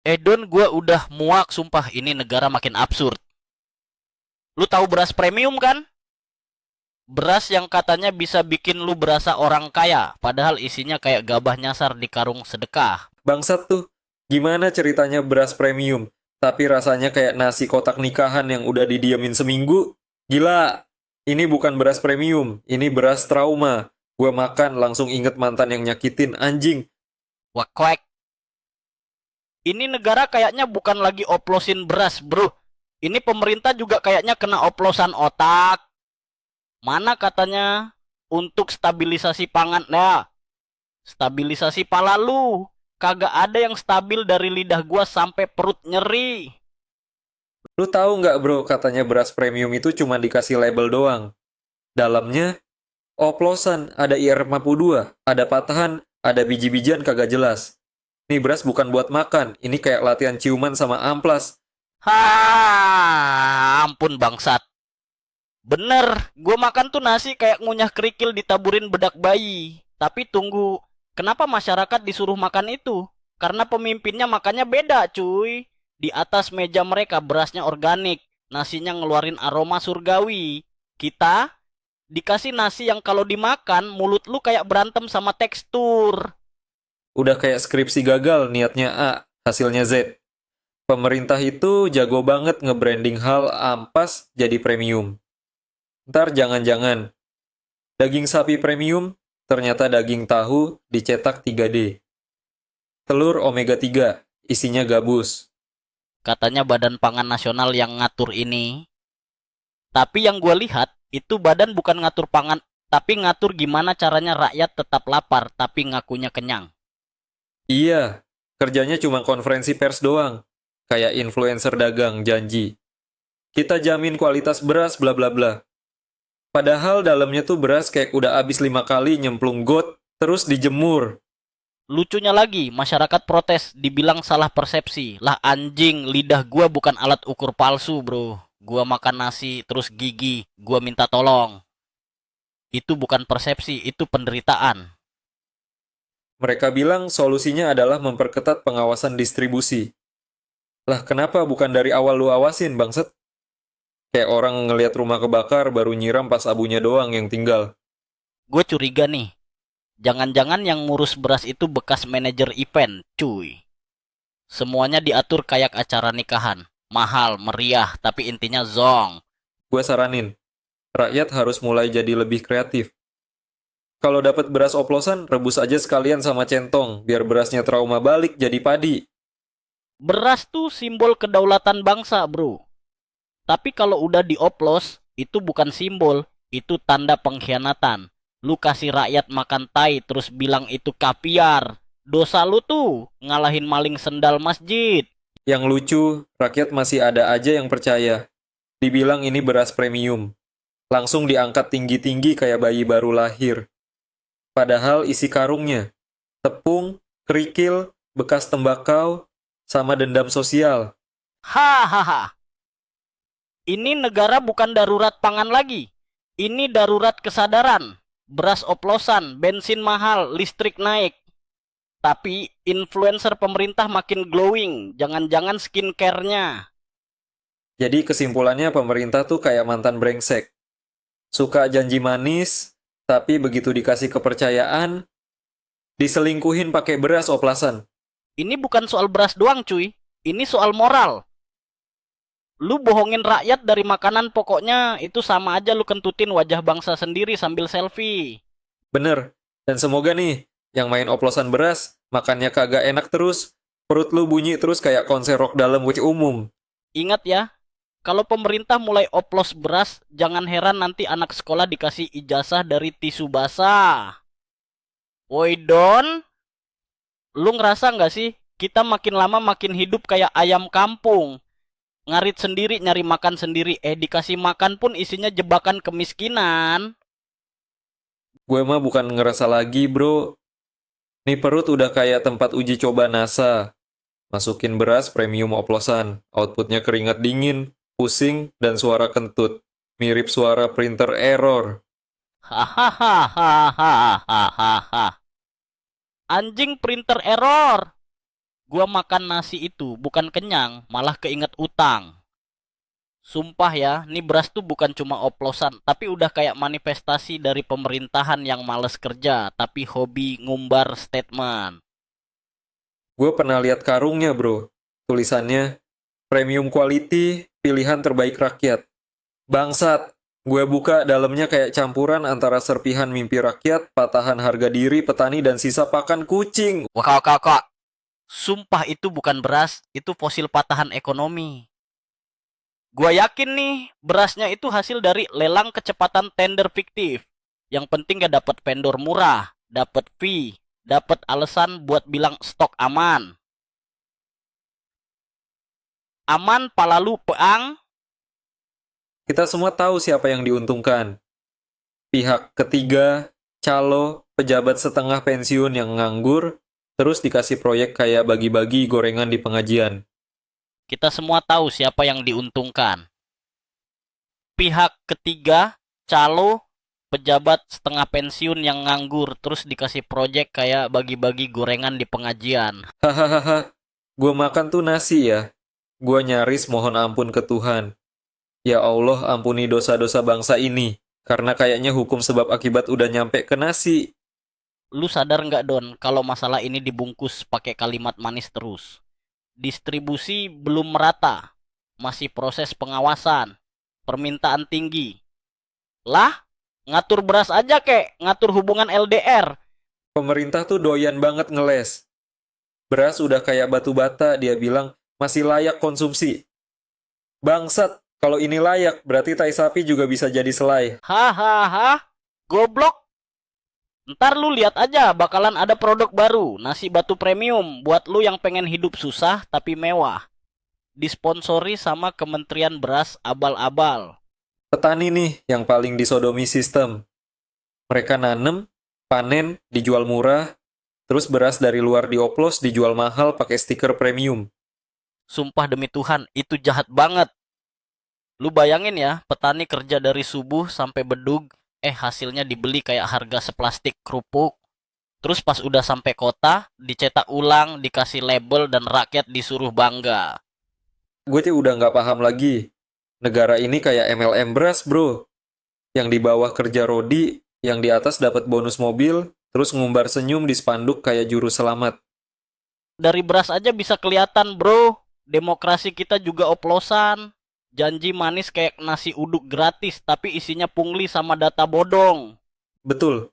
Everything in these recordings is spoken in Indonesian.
Don, gue udah muak sumpah. Ini negara makin absurd. Lu tahu beras premium kan? Beras yang katanya bisa bikin lu berasa orang kaya, padahal isinya kayak gabah nyasar di karung sedekah. Bangsat tuh, gimana ceritanya beras premium, tapi rasanya kayak nasi kotak nikahan yang udah didiemin seminggu? Gila, ini bukan beras premium, ini beras trauma. Gue makan langsung inget mantan yang nyakitin, anjing. Wakwek. Ini negara kayaknya bukan lagi oplosin beras, bro. Ini pemerintah juga kayaknya kena oplosan otak. Mana katanya untuk stabilisasi pangan? Nah, stabilisasi pala lu. Kagak ada yang stabil dari lidah gua sampai perut nyeri. Lu tahu nggak bro, katanya beras premium itu cuma dikasih label doang. Dalamnya, oplosan, ada IR52, ada patahan, ada biji-bijian kagak jelas. Ini beras bukan buat makan, ini kayak latihan ciuman sama amplas. Ampun bangsat. Bener, gue makan tuh nasi kayak ngunyah kerikil ditaburin bedak bayi. Tapi tunggu, kenapa masyarakat disuruh makan itu? Karena pemimpinnya makannya beda cuy. Di atas meja mereka berasnya organik, nasinya ngeluarin aroma surgawi. Kita dikasih nasi yang kalau dimakan mulut lu kayak berantem sama tekstur. Udah kayak skripsi gagal, niatnya A, hasilnya Z. Pemerintah itu jago banget nge-branding hal ampas jadi premium. Ntar jangan-jangan, daging sapi premium, ternyata daging tahu dicetak 3D. Telur omega 3, isinya gabus. Katanya Badan Pangan Nasional yang ngatur ini. Tapi yang gue lihat, itu badan bukan ngatur pangan, tapi ngatur gimana caranya rakyat tetap lapar, tapi ngakunya kenyang. Iya, kerjanya cuma konferensi pers doang. Kayak influencer dagang janji. Kita jamin kualitas beras bla bla bla. Padahal dalamnya tuh beras kayak udah habis 5 kali nyemplung got, terus dijemur. Lucunya lagi, masyarakat protes, dibilang salah persepsi. Lah anjing, lidah gua bukan alat ukur palsu, bro. Gua makan nasi, terus gigi, gua minta tolong. Itu bukan persepsi, itu penderitaan. Mereka bilang solusinya adalah memperketat pengawasan distribusi. Lah kenapa bukan dari awal lu awasin, bangset? Kayak orang ngelihat rumah kebakar baru nyiram pas abunya doang yang tinggal. Gue curiga nih, jangan-jangan yang ngurus beras itu bekas manajer event, cuy. Semuanya diatur kayak acara nikahan. Mahal, meriah, tapi intinya zong. Gue saranin, rakyat harus mulai jadi lebih kreatif. Kalau dapat beras oplosan, rebus aja sekalian sama centong, biar berasnya trauma balik jadi padi. Beras tuh simbol kedaulatan bangsa, bro. Tapi kalau udah dioplos, itu bukan simbol, itu tanda pengkhianatan. Lu kasih rakyat makan tai terus bilang itu kapiar. Dosa lu tuh ngalahin maling sendal masjid. Yang lucu, rakyat masih ada aja yang percaya. Dibilang ini beras premium. Langsung diangkat tinggi-tinggi kayak bayi baru lahir. Padahal isi karungnya, tepung, kerikil, bekas tembakau, sama dendam sosial. Hahaha. Ini negara bukan darurat pangan lagi. Ini darurat kesadaran. Beras oplosan, bensin mahal, listrik naik. Tapi influencer pemerintah makin glowing. Jangan-jangan skincare-nya. Jadi kesimpulannya pemerintah tuh kayak mantan brengsek. Suka janji manis, tapi begitu dikasih kepercayaan, diselingkuhin pakai beras oplasan. Ini bukan soal beras doang cuy. Ini soal moral. Lu bohongin rakyat dari makanan pokoknya itu sama aja lu kentutin wajah bangsa sendiri sambil selfie. Bener. Dan semoga nih, yang main oplosan beras, makannya kagak enak terus, perut lu bunyi terus kayak konser rock dalam wc umum. Ingat ya, kalau pemerintah mulai oplos beras, jangan heran nanti anak sekolah dikasih ijazah dari tisu basah. Woi Don, lu ngerasa nggak sih kita makin lama makin hidup kayak ayam kampung? Ngarit sendiri, nyari makan sendiri. Dikasih makan pun isinya jebakan kemiskinan. Gue mah bukan ngerasa lagi bro, nih perut udah kayak tempat uji coba NASA. Masukin beras premium oplosan, outputnya keringat dingin, pusing, dan suara kentut. Mirip suara printer error. Hahaha. Anjing printer error. Gua makan nasi itu bukan kenyang, malah keinget utang. Sumpah ya, nih beras tuh bukan cuma oplosan, tapi udah kayak manifestasi dari pemerintahan yang males kerja, tapi hobi ngumbar statement. Gue pernah lihat karungnya, bro. Tulisannya, premium quality, pilihan terbaik rakyat. Bangsat, gue buka dalamnya kayak campuran antara serpihan mimpi rakyat, patahan harga diri, petani, dan sisa pakan kucing. Wah kak, sumpah itu bukan beras, itu fosil patahan ekonomi. Gua yakin nih, berasnya itu hasil dari lelang kecepatan tender fiktif. Yang penting gak dapat vendor murah, dapat fee, dapat alasan buat bilang stok aman. Aman palalu peang. Kita semua tahu siapa yang diuntungkan. Pihak ketiga, calo, pejabat setengah pensiun yang nganggur, terus dikasih proyek kayak bagi-bagi gorengan di pengajian. Kita semua tahu siapa yang diuntungkan. Pihak ketiga, calo, pejabat setengah pensiun yang nganggur terus dikasih proyek kayak bagi-bagi gorengan di pengajian. Hahaha, gue makan tuh nasi ya. Gue nyaris mohon ampun ke Tuhan. Ya Allah, ampuni dosa-dosa bangsa ini. Karena kayaknya hukum sebab akibat udah nyampe ke nasi. Lu sadar nggak Don kalau masalah ini dibungkus pakai kalimat manis terus? Distribusi belum merata, masih proses pengawasan, permintaan tinggi. Lah, ngatur beras aja kek, ngatur hubungan LDR. Pemerintah tuh doyan banget ngeles. Beras udah kayak batu bata, dia bilang masih layak konsumsi. Bangsat, kalau ini layak, berarti tai sapi juga bisa jadi selai. Hahaha, goblok. Ntar lu lihat aja bakalan ada produk baru, nasi batu premium buat lu yang pengen hidup susah tapi mewah. Disponsori sama Kementerian Beras abal-abal. Petani nih yang paling disodomi sistem. Mereka nanem, panen, dijual murah, terus beras dari luar dioplos, dijual mahal pakai stiker premium. Sumpah demi Tuhan, itu jahat banget. Lu bayangin ya, petani kerja dari subuh sampai bedug, hasilnya dibeli kayak harga seplastik kerupuk. Terus pas udah sampai kota, dicetak ulang, dikasih label, dan rakyat disuruh bangga. Gue tuh udah nggak paham lagi. Negara ini kayak MLM beras, bro. Yang di bawah kerja rodi, yang di atas dapat bonus mobil, terus ngumbar senyum di spanduk kayak juru selamat. Dari beras aja bisa kelihatan bro, demokrasi kita juga oplosan. Janji manis kayak nasi uduk gratis, tapi isinya pungli sama data bodong. Betul.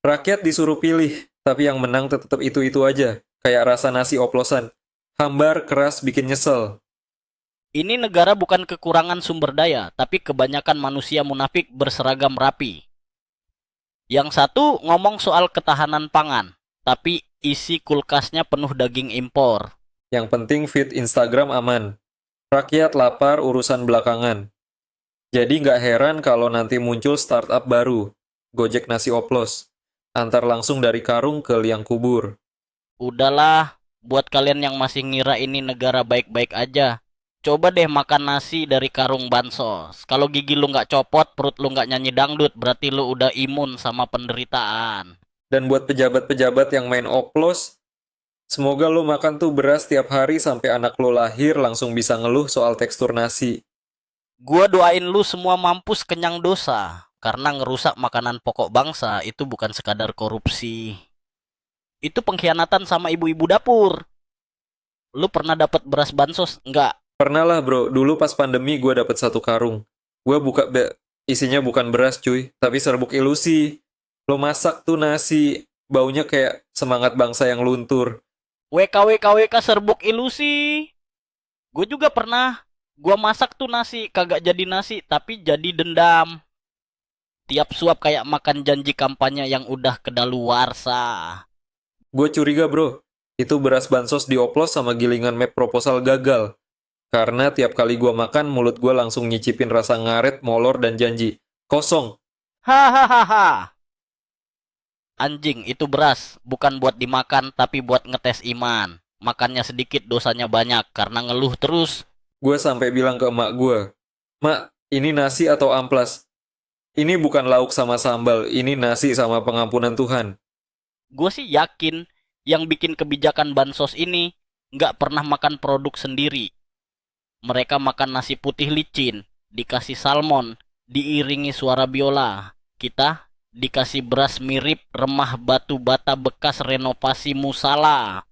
Rakyat disuruh pilih, tapi yang menang tetap itu-itu aja. Kayak rasa nasi oplosan. Hambar, keras, bikin nyesel. Ini negara bukan kekurangan sumber daya, tapi kebanyakan manusia munafik berseragam rapi. Yang satu ngomong soal ketahanan pangan, tapi isi kulkasnya penuh daging impor. Yang penting feed Instagram aman. Rakyat lapar urusan belakangan. Jadi nggak heran kalau nanti muncul startup baru. Gojek nasi oplos. Antar langsung dari karung ke liang kubur. Udahlah, buat kalian yang masih ngira ini negara baik-baik aja. Coba deh makan nasi dari karung bansos. Kalau gigi lu nggak copot, perut lu nggak nyanyi dangdut, berarti lu udah imun sama penderitaan. Dan buat pejabat-pejabat yang main oplos, semoga lo makan tuh beras tiap hari sampai anak lo lahir langsung bisa ngeluh soal tekstur nasi. Gua doain lu semua mampus kenyang dosa. Karena ngerusak makanan pokok bangsa itu bukan sekadar korupsi. Itu pengkhianatan sama ibu-ibu dapur. Lu pernah dapat beras bansos? Enggak. Pernah lah bro, dulu pas pandemi gue dapet satu karung. Gue buka, isinya bukan beras cuy, tapi serbuk ilusi. Lo masak tuh nasi, baunya kayak semangat bangsa yang luntur. WKWKWK serbuk ilusi. Gue juga pernah. Gua masak tuh nasi, kagak jadi nasi, tapi jadi dendam. Tiap suap kayak makan janji kampanye yang udah kedaluarsa. Gue curiga bro, itu beras bansos dioplos sama gilingan map proposal gagal. Karena tiap kali gue makan, mulut gue langsung nyicipin rasa ngaret, molor, dan janji. Kosong. Hahaha. Anjing, itu beras. Bukan buat dimakan, tapi buat ngetes iman. Makannya sedikit, dosanya banyak. Karena ngeluh terus. Gue sampai bilang ke emak gue, "Mak, ini nasi atau amplas? Ini bukan lauk sama sambal, ini nasi sama pengampunan Tuhan." Gue sih yakin Yang bikin kebijakan bansos ini nggak pernah makan produk sendiri. Mereka makan nasi putih licin, dikasih salmon, diiringi suara biola. Kita dikasih beras mirip remah batu bata bekas renovasi musala.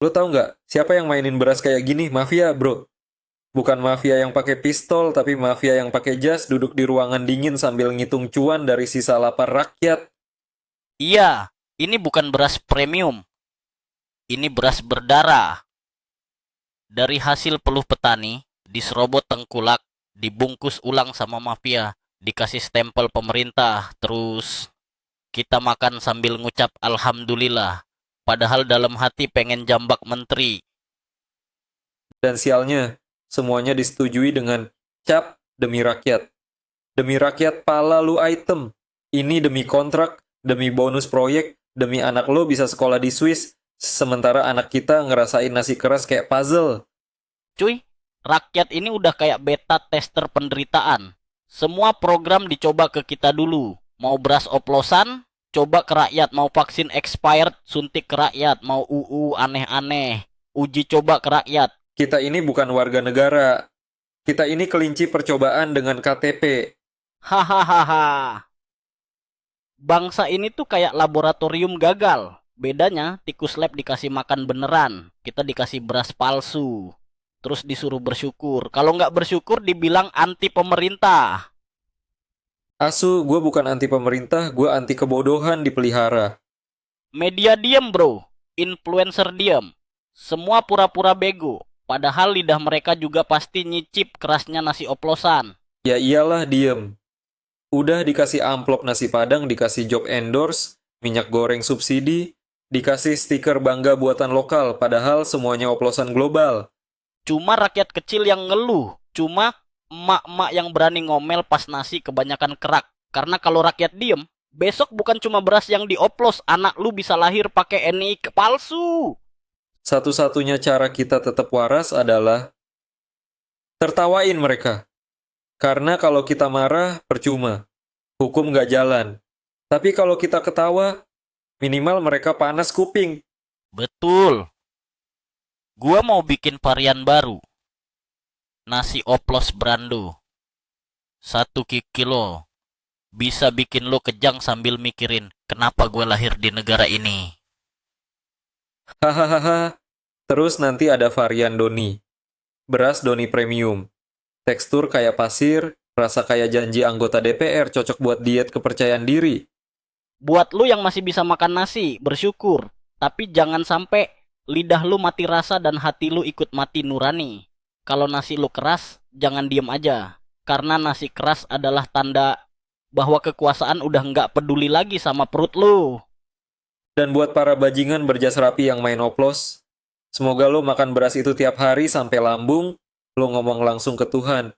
Lo tahu nggak siapa yang mainin beras kayak gini? Mafia, bro. Bukan mafia yang pakai pistol, tapi mafia yang pakai jas duduk di ruangan dingin sambil ngitung cuan dari sisa lapar rakyat. Iya, ini bukan beras premium. Ini beras berdarah. Dari hasil peluh petani, diserobot tengkulak, dibungkus ulang sama mafia, dikasih stempel pemerintah, terus kita makan sambil ngucap alhamdulillah. Padahal dalam hati pengen jambak menteri. Dan sialnya, semuanya disetujui dengan cap demi rakyat. Demi rakyat pala lu item. Ini demi kontrak, demi bonus proyek, demi anak lo bisa sekolah di Swiss, sementara anak kita ngerasain nasi keras kayak puzzle. Cuy, rakyat ini udah kayak beta tester penderitaan. Semua program dicoba ke kita dulu. Mau beras oplosan, coba ke rakyat. Mau vaksin expired, suntik ke rakyat. Mau UU aneh-aneh, uji coba ke rakyat. Kita ini bukan warga negara. Kita ini kelinci percobaan dengan KTP. Hahaha. Bangsa ini tuh kayak laboratorium gagal. Bedanya, tikus lab dikasih makan beneran. Kita dikasih beras palsu. Terus disuruh bersyukur. Kalau nggak bersyukur dibilang anti pemerintah. Asu, gue bukan anti pemerintah, gue anti kebodohan dipelihara. Media diem bro. Influencer diem. Semua pura-pura bego. Padahal lidah mereka juga pasti nyicip kerasnya nasi oplosan. Ya iyalah, diem. Udah dikasih amplop nasi padang, dikasih job endorse, minyak goreng subsidi, dikasih stiker bangga buatan lokal, padahal semuanya oplosan global. Cuma rakyat kecil yang ngeluh. Cuma emak-emak yang berani ngomel pas nasi kebanyakan kerak. Karena kalau rakyat diem, besok bukan cuma beras yang dioplos, anak lu bisa lahir pakai NIK palsu. Satu-satunya cara kita tetap waras adalah tertawain mereka. Karena kalau kita marah, percuma. Hukum nggak jalan. Tapi kalau kita ketawa, minimal mereka panas kuping. Betul. Gua mau bikin varian baru. Nasi oplos brando. 1 kilo. Bisa bikin lo kejang sambil mikirin kenapa gue lahir di negara ini. Hahaha. Terus nanti ada varian Doni. Beras Doni Premium. Tekstur kayak pasir, rasa kayak janji anggota DPR, cocok buat diet kepercayaan diri. Buat lu yang masih bisa makan nasi, bersyukur. Tapi jangan sampai lidah lu mati rasa dan hati lu ikut mati nurani. Kalau nasi lu keras, jangan diem aja. Karena nasi keras adalah tanda bahwa kekuasaan udah nggak peduli lagi sama perut lu. Dan buat para bajingan berjas rapi yang main oplos, semoga lo makan beras itu tiap hari sampai lambung, lo ngomong langsung ke Tuhan.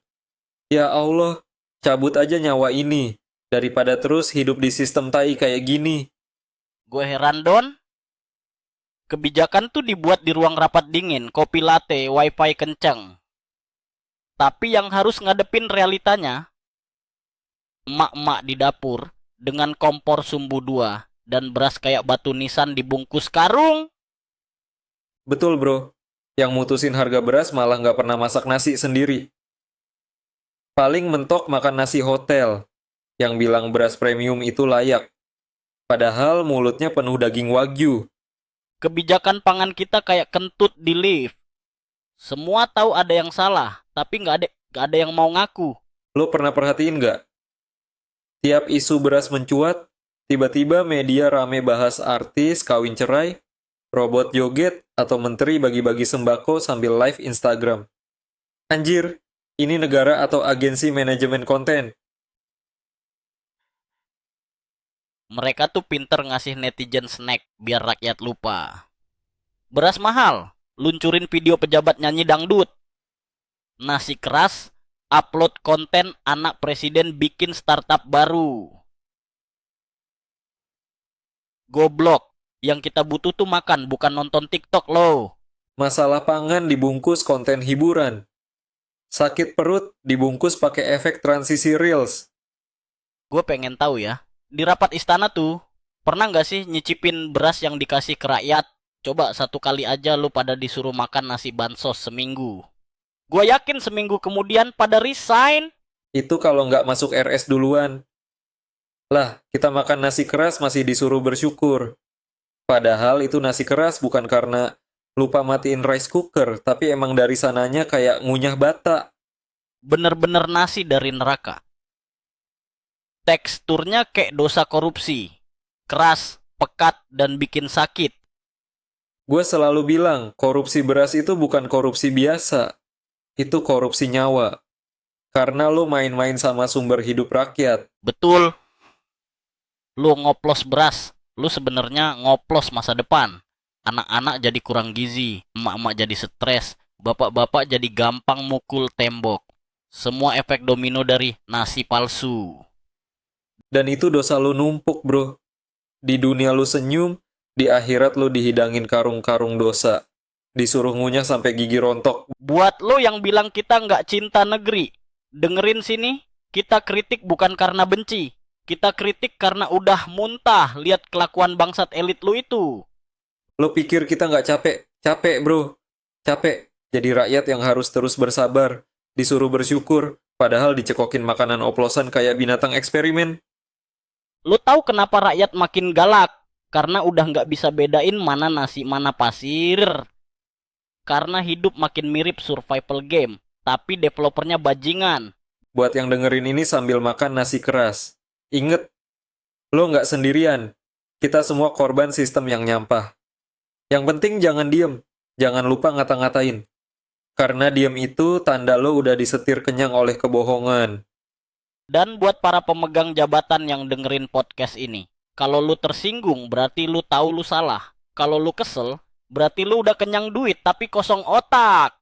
Ya Allah, cabut aja nyawa ini, daripada terus hidup di sistem tai kayak gini. Gue heran Don. Kebijakan tuh dibuat di ruang rapat dingin, kopi latte, wifi kenceng. Tapi yang harus ngadepin realitanya, emak-emak di dapur dengan kompor sumbu 2 dan beras kayak batu nisan dibungkus karung. Betul bro, yang mutusin harga beras malah nggak pernah masak nasi sendiri. Paling mentok makan nasi hotel, yang bilang beras premium itu layak. Padahal mulutnya penuh daging wagyu. Kebijakan pangan kita kayak kentut di lift. Semua tahu ada yang salah, tapi nggak ada yang mau ngaku. Lo pernah perhatiin nggak? Tiap isu beras mencuat, tiba-tiba media rame bahas artis kawin cerai, robot joget, atau menteri bagi-bagi sembako sambil live Instagram. Anjir, ini negara atau agensi manajemen konten? Mereka tuh pinter ngasih netizen snack biar rakyat lupa. Beras mahal, luncurin video pejabat nyanyi dangdut. Nasi keras, upload konten anak presiden bikin startup baru. Goblok, yang kita butuh tuh makan, bukan nonton TikTok loh. Masalah pangan dibungkus konten hiburan. Sakit perut dibungkus pakai efek transisi Reels. Gue pengen tahu ya, di rapat istana tuh, pernah nggak sih nyicipin beras yang dikasih ke rakyat? Coba satu kali aja lu pada disuruh makan nasi bansos seminggu. Gua yakin seminggu kemudian pada resign. Itu kalau nggak masuk RS duluan. Lah, kita makan nasi keras masih disuruh bersyukur. Padahal itu nasi keras bukan karena lupa matiin rice cooker, tapi emang dari sananya kayak ngunyah bata. Bener-bener nasi dari neraka. Teksturnya kayak dosa korupsi. Keras, pekat, dan bikin sakit. Gue selalu bilang, korupsi beras itu bukan korupsi biasa. Itu korupsi nyawa. Karena lo main-main sama sumber hidup rakyat. Betul. Lu ngoplos beras, lu sebenarnya ngoplos masa depan. Anak-anak jadi kurang gizi, emak-emak jadi stres, bapak-bapak jadi gampang mukul tembok. Semua efek domino dari nasi palsu. Dan itu dosa lo numpuk, bro. Di dunia lo senyum, di akhirat lo dihidangin karung-karung dosa. Disuruh ngunyah sampai gigi rontok. Buat lo yang bilang kita nggak cinta negeri, dengerin sini, kita kritik bukan karena benci. Kita kritik karena udah muntah lihat kelakuan bangsat elit lu itu. Lo pikir kita nggak capek? Capek, bro. Capek. Jadi rakyat yang harus terus bersabar. Disuruh bersyukur. Padahal dicekokin makanan oplosan kayak binatang eksperimen. Lu tahu kenapa rakyat makin galak? Karena udah nggak bisa bedain mana nasi mana pasir. Karena hidup makin mirip survival game. Tapi developernya bajingan. Buat yang dengerin ini sambil makan nasi keras. Ingat, lo nggak sendirian. Kita semua korban sistem yang nyampah. Yang penting jangan diem. Jangan lupa ngata-ngatain. Karena diem itu tanda lo udah disetir kenyang oleh kebohongan. Dan buat para pemegang jabatan yang dengerin podcast ini. Kalau lu tersinggung berarti lu tahu lu salah. Kalau lu kesel berarti lu udah kenyang duit tapi kosong otak.